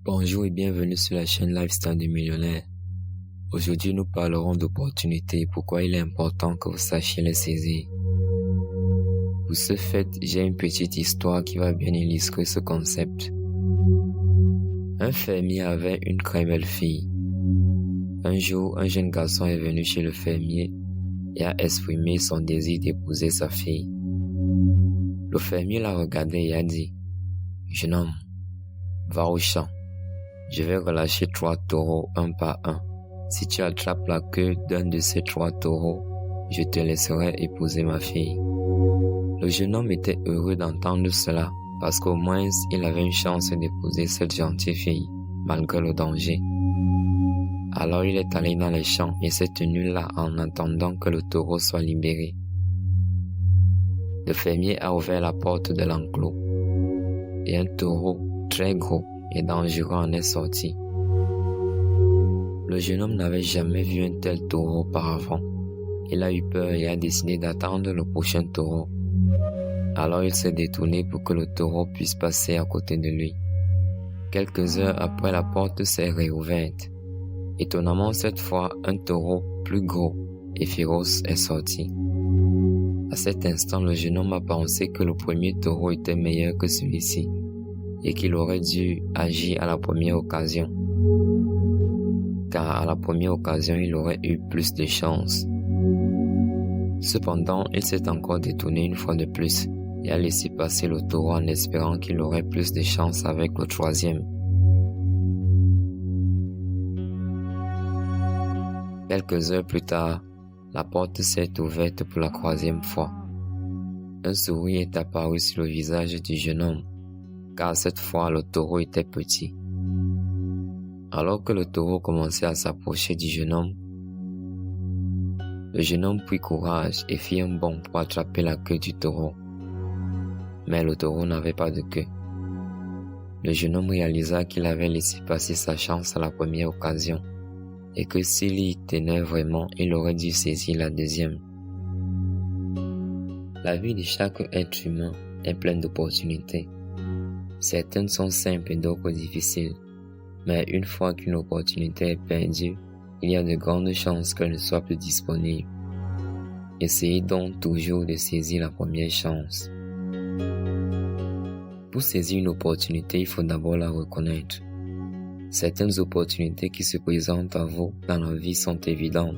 Bonjour et bienvenue sur la chaîne Lifestyle du Millionnaire. Aujourd'hui, nous parlerons d'opportunités et pourquoi il est important que vous sachiez les saisir. Pour ce fait, j'ai une petite histoire qui va bien illustrer ce concept. Un fermier avait une très belle fille. Un jour, un jeune garçon est venu chez le fermier et a exprimé son désir d'épouser sa fille. Le fermier l'a regardé et a dit: « Jeune homme, va au champ. Je vais relâcher 3 taureaux un par un. Si tu attrapes la queue d'un de ces 3 taureaux, je te laisserai épouser ma fille. » Le jeune homme était heureux d'entendre cela parce qu'au moins il avait une chance d'épouser cette gentille fille, malgré le danger. Alors il est allé dans les champs et s'est tenu là en attendant que le taureau soit libéré. Le fermier a ouvert la porte de l'enclos et un taureau très gros et dangereux en est sorti. Le jeune homme n'avait jamais vu un tel taureau auparavant. Il a eu peur et a décidé d'attendre le prochain taureau. Alors il s'est détourné pour que le taureau puisse passer à côté de lui. Quelques heures après, la porte s'est réouverte. Étonnamment, cette fois, un taureau plus gros et féroce est sorti. À cet instant, le jeune homme a pensé que le premier taureau était meilleur que celui-ci et qu'il aurait dû agir à la première occasion. Car à la première occasion, il aurait eu plus de chance. Cependant, il s'est encore détourné une fois de plus et a laissé passer le taureau en espérant qu'il aurait plus de chance avec le troisième. Quelques heures plus tard, la porte s'est ouverte pour la 3e fois. Un sourire est apparu sur le visage du jeune homme, car cette fois le taureau était petit. Alors que le taureau commençait à s'approcher du jeune homme, le jeune homme prit courage et fit un bond pour attraper la queue du taureau. Mais le taureau n'avait pas de queue. Le jeune homme réalisa qu'il avait laissé passer sa chance à la première occasion et que s'il y tenait vraiment, il aurait dû saisir la deuxième. La vie de chaque être humain est pleine d'opportunités. Certaines sont simples et d'autres difficiles. Mais une fois qu'une opportunité est perdue, il y a de grandes chances qu'elle ne soit plus disponible. Essayez donc toujours de saisir la première chance. Pour saisir une opportunité, il faut d'abord la reconnaître. Certaines opportunités qui se présentent à vous dans la vie sont évidentes,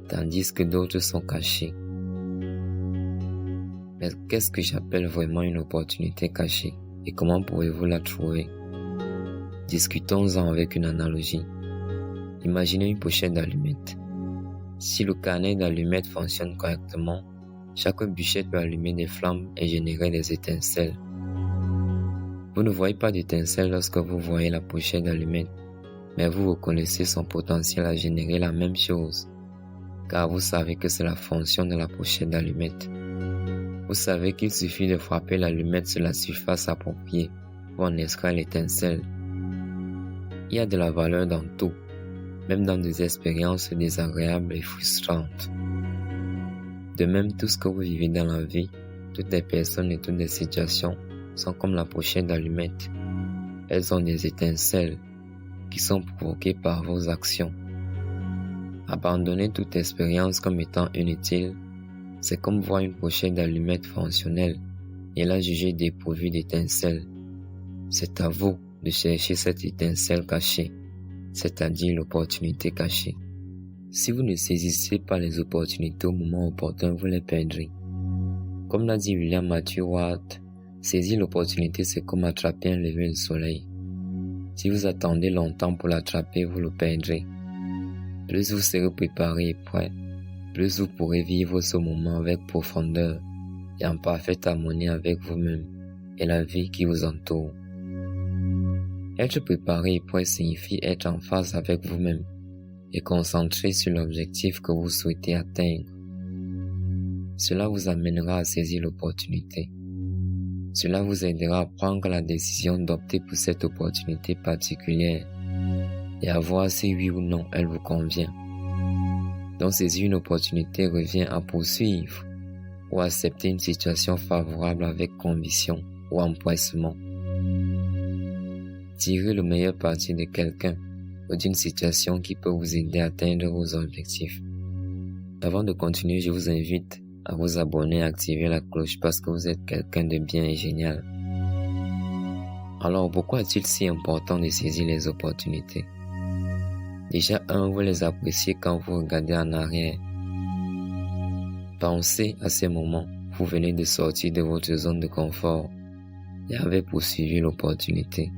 tandis que d'autres sont cachées. Mais qu'est-ce que j'appelle vraiment une opportunité cachée et comment pouvez-vous la trouver? Discutons-en avec une analogie. Imaginez une pochette d'allumettes. Si le carnet d'allumettes fonctionne correctement, chaque bûchette peut allumer des flammes et générer des étincelles. Vous ne voyez pas d'étincelles lorsque vous voyez la pochette d'allumettes, mais vous reconnaissez son potentiel à générer la même chose, car vous savez que c'est la fonction de la pochette d'allumettes. Vous savez qu'il suffit de frapper l'allumette sur la surface appropriée pour en extraire l'étincelle. Il y a de la valeur dans tout, même dans des expériences désagréables et frustrantes. De même, tout ce que vous vivez dans la vie, toutes les personnes et toutes les situations sont comme la pochette d'allumettes. Elles ont des étincelles qui sont provoquées par vos actions. Abandonner toute expérience comme étant inutile, c'est comme voir une pochette d'allumettes fonctionnelle et la juger dépourvue d'étincelles. C'est à vous de chercher cette étincelle cachée, c'est-à-dire l'opportunité cachée. Si vous ne saisissez pas les opportunités au moment opportun, vous les perdrez. Comme l'a dit William Matthew Ward, saisir l'opportunité, c'est comme attraper un lever de soleil. Si vous attendez longtemps pour l'attraper, vous le perdrez. Plus vous serez préparé et prêt, plus vous pourrez vivre ce moment avec profondeur et en parfaite harmonie avec vous-même et la vie qui vous entoure. Être préparé et prêt signifie être en phase avec vous-même et concentré sur l'objectif que vous souhaitez atteindre. Cela vous amènera à saisir l'opportunité. Cela vous aidera à prendre la décision d'opter pour cette opportunité particulière et à voir si oui ou non elle vous convient. Donc saisir une opportunité revient à poursuivre ou accepter une situation favorable avec conviction ou empressement. tirez le meilleur parti de quelqu'un ou d'une situation qui peut vous aider à atteindre vos objectifs. Avant de continuer, je vous invite à vous abonner et à activer la cloche parce que vous êtes quelqu'un de bien et génial. Alors, pourquoi est-il si important de saisir les opportunités? Déjà, vous les appréciez quand vous regardez en arrière. Pensez à ces moments où vous venez de sortir de votre zone de confort et avez poursuivi l'opportunité.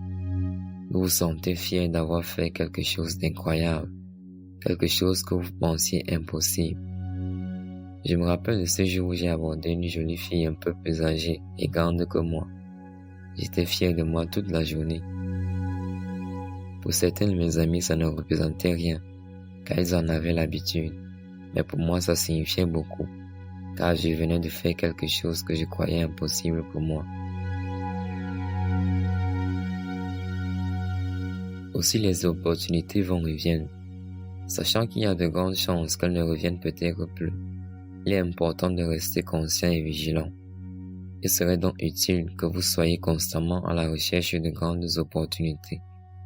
Vous vous sentez fier d'avoir fait quelque chose d'incroyable, quelque chose que vous pensiez impossible. Je me rappelle de ce jour où j'ai abordé une jolie fille un peu plus âgée et grande que moi. J'étais fier de moi toute la journée. Pour certains de mes amis, ça ne représentait rien, car ils en avaient l'habitude. Mais pour moi, ça signifiait beaucoup, car je venais de faire quelque chose que je croyais impossible pour moi. Aussi, les opportunités vont et viennent. Sachant qu'il y a de grandes chances qu'elles ne reviennent peut-être plus, il est important de rester conscient et vigilant. Il serait donc utile que vous soyez constamment à la recherche de grandes opportunités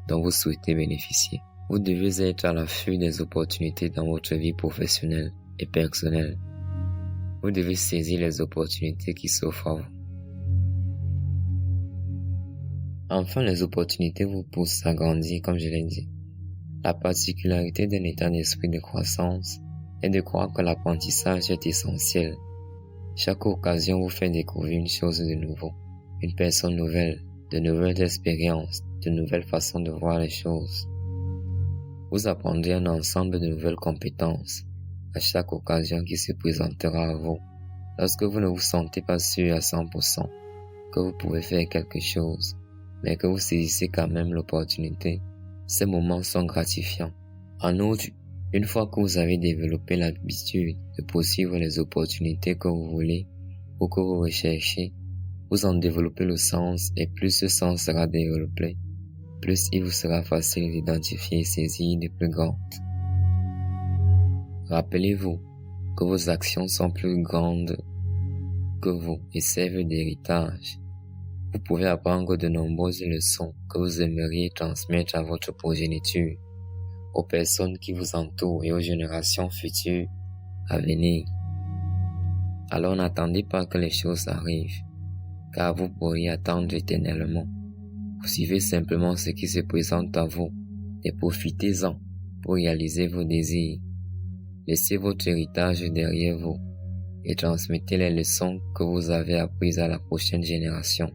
dont vous souhaitez bénéficier. Vous devez être à l'affût des opportunités dans votre vie professionnelle et personnelle. Vous devez saisir les opportunités qui s'offrent à vous. Enfin, les opportunités vous poussent à grandir, comme je l'ai dit. La particularité d'un état d'esprit de croissance est de croire que l'apprentissage est essentiel. Chaque occasion vous fait découvrir une chose de nouveau, une personne nouvelle, de nouvelles expériences, de nouvelles façons de voir les choses. Vous apprendrez un ensemble de nouvelles compétences à chaque occasion qui se présentera à vous. Lorsque vous ne vous sentez pas sûr à 100% que vous pouvez faire quelque chose, mais que vous saisissez quand même l'opportunité, ces moments sont gratifiants. En outre, une fois que vous avez développé l'habitude de poursuivre les opportunités que vous voulez ou que vous recherchez, vous en développez le sens et plus ce sens sera développé, plus il vous sera facile d'identifier et saisir de plus grandes. Rappelez-vous que vos actions sont plus grandes que vous et servent d'héritage. Vous pouvez apprendre de nombreuses leçons que vous aimeriez transmettre à votre progéniture, aux personnes qui vous entourent et aux générations futures à venir. Alors n'attendez pas que les choses arrivent, car vous pourriez attendre éternellement. Vous suivez simplement ce qui se présente à vous et profitez-en pour réaliser vos désirs. Laissez votre héritage derrière vous et transmettez les leçons que vous avez apprises à la prochaine génération.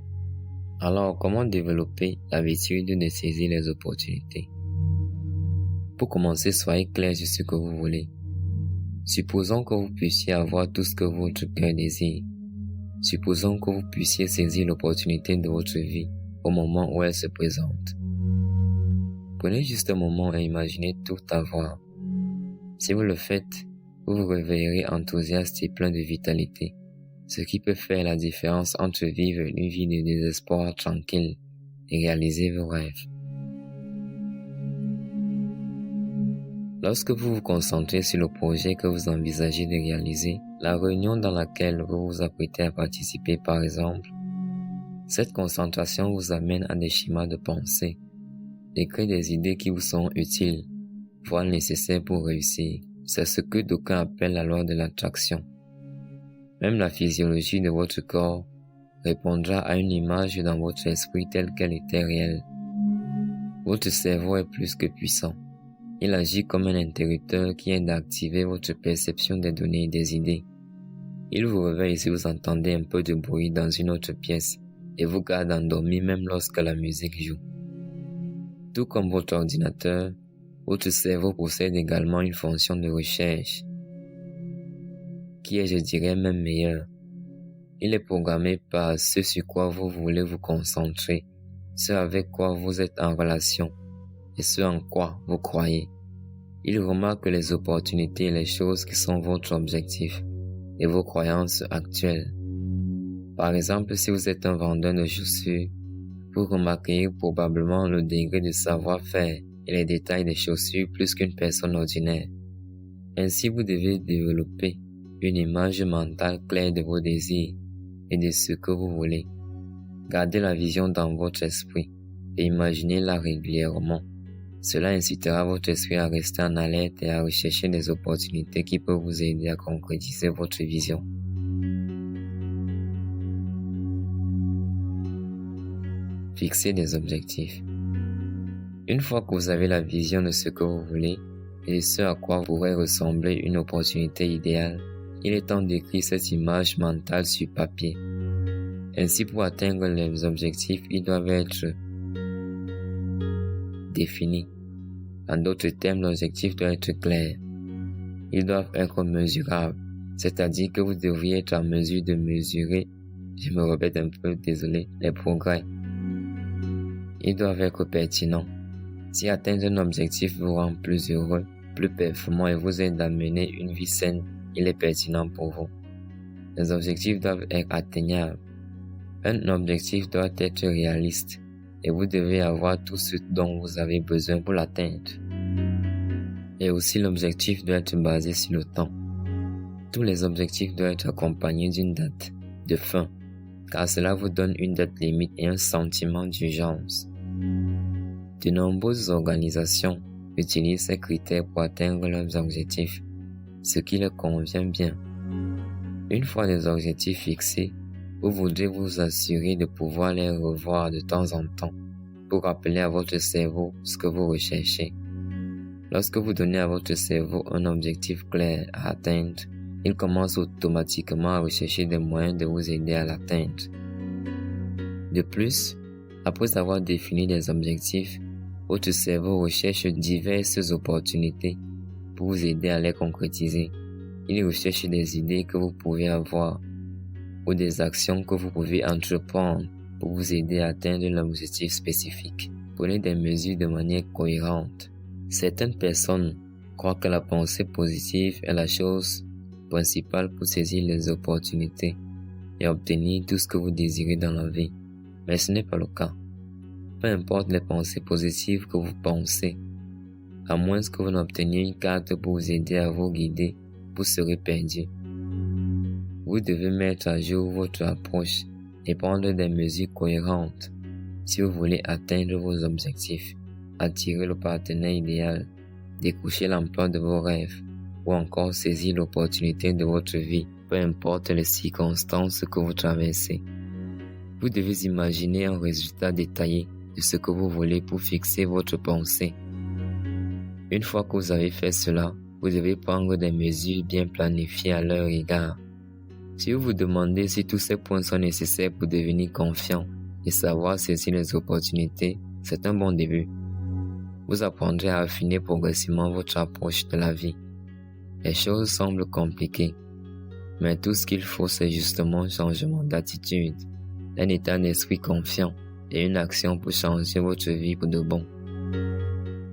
Alors, comment développer l'habitude de saisir les opportunités? Pour commencer, soyez clair sur ce que vous voulez. Supposons que vous puissiez avoir tout ce que votre cœur désire. Supposons que vous puissiez saisir l'opportunité de votre vie au moment où elle se présente. Prenez juste un moment et imaginez tout avoir. Si vous le faites, vous vous réveillerez enthousiaste et plein de vitalité, ce qui peut faire la différence entre vivre une vie de désespoir tranquille et réaliser vos rêves. Lorsque vous vous concentrez sur le projet que vous envisagez de réaliser, la réunion dans laquelle vous vous apprêtez à participer par exemple, cette concentration vous amène à des schémas de pensée et crée des idées qui vous seront utiles, voire nécessaires pour réussir. C'est ce que d'aucuns appellent la loi de l'attraction. Même la physiologie de votre corps répondra à une image dans votre esprit telle qu'elle était réelle. Votre cerveau est plus que puissant. Il agit comme un interrupteur qui aide à activer votre perception des données et des idées. Il vous réveille si vous entendez un peu de bruit dans une autre pièce et vous garde endormi même lorsque la musique joue. Tout comme votre ordinateur, votre cerveau possède également une fonction de recherche qui est, je dirais, même meilleure. Il est programmé par ce sur quoi vous voulez vous concentrer, ce avec quoi vous êtes en relation et ce en quoi vous croyez. Il remarque les opportunités et les choses qui sont votre objectif et vos croyances actuelles. Par exemple, si vous êtes un vendeur de chaussures, vous remarquerez probablement le degré de savoir-faire et les détails des chaussures plus qu'une personne ordinaire. Ainsi, vous devez développer une image mentale claire de vos désirs et de ce que vous voulez. Gardez la vision dans votre esprit et imaginez-la régulièrement. Cela incitera votre esprit à rester en alerte et à rechercher des opportunités qui peuvent vous aider à concrétiser votre vision. Fixez des objectifs. Une fois que vous avez la vision de ce que vous voulez et de ce à quoi pourrait ressembler une opportunité idéale, il est temps d'écrire cette image mentale sur papier. Ainsi, pour atteindre les objectifs, ils doivent être définis. En d'autres termes, l'objectif doit être clair. Ils doivent être mesurables, c'est-à-dire que vous devriez être en mesure de mesurer, je me répète un peu, désolé, les progrès. Ils doivent être pertinents. Si atteindre un objectif vous rend plus heureux, plus performant et vous aide à mener une vie saine, il est pertinent pour vous. Les objectifs doivent être atteignables. Un objectif doit être réaliste et vous devez avoir tout ce dont vous avez besoin pour l'atteindre. Et aussi l'objectif doit être basé sur le temps. Tous les objectifs doivent être accompagnés d'une date de fin, car cela vous donne une date limite et un sentiment d'urgence. De nombreuses organisations utilisent ces critères pour atteindre leurs objectifs, ce qui leur convient bien. Une fois les objectifs fixés, vous voudrez vous assurer de pouvoir les revoir de temps en temps pour rappeler à votre cerveau ce que vous recherchez. Lorsque vous donnez à votre cerveau un objectif clair à atteindre, il commence automatiquement à rechercher des moyens de vous aider à l'atteindre. De plus, après avoir défini des objectifs, votre cerveau recherche diverses opportunités pour vous aider à les concrétiser. Il recherche des idées que vous pouvez avoir ou des actions que vous pouvez entreprendre pour vous aider à atteindre l'objectif spécifique. Prenez des mesures de manière cohérente. Certaines personnes croient que la pensée positive est la chose principale pour saisir les opportunités et obtenir tout ce que vous désirez dans la vie. Mais ce n'est pas le cas. Peu importe les pensées positives que vous pensez, à moins que vous n'obteniez une carte pour vous aider à vous guider, vous serez perdu. Vous devez mettre à jour votre approche et prendre des mesures cohérentes si vous voulez atteindre vos objectifs, attirer le partenaire idéal, décrocher l'emploi de vos rêves ou encore saisir l'opportunité de votre vie, peu importe les circonstances que vous traversez. Vous devez imaginer un résultat détaillé de ce que vous voulez pour fixer votre pensée. Une fois que vous avez fait cela, vous devez prendre des mesures bien planifiées à leur égard. Si vous vous demandez si tous ces points sont nécessaires pour devenir confiant et savoir saisir les opportunités, c'est un bon début. Vous apprendrez à affiner progressivement votre approche de la vie. Les choses semblent compliquées, mais tout ce qu'il faut, c'est justement un changement d'attitude, un état d'esprit confiant et une action pour changer votre vie pour de bon.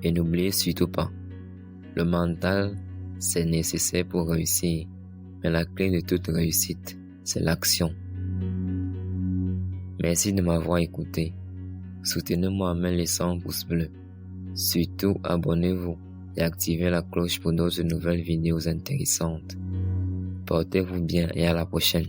Et n'oubliez surtout pas, le mental, c'est nécessaire pour réussir, mais la clé de toute réussite, c'est l'action. Merci de m'avoir écouté. Soutenez-moi en me laissant un pouce bleu. Surtout, abonnez-vous et activez la cloche pour d'autres nouvelles vidéos intéressantes. Portez-vous bien et à la prochaine.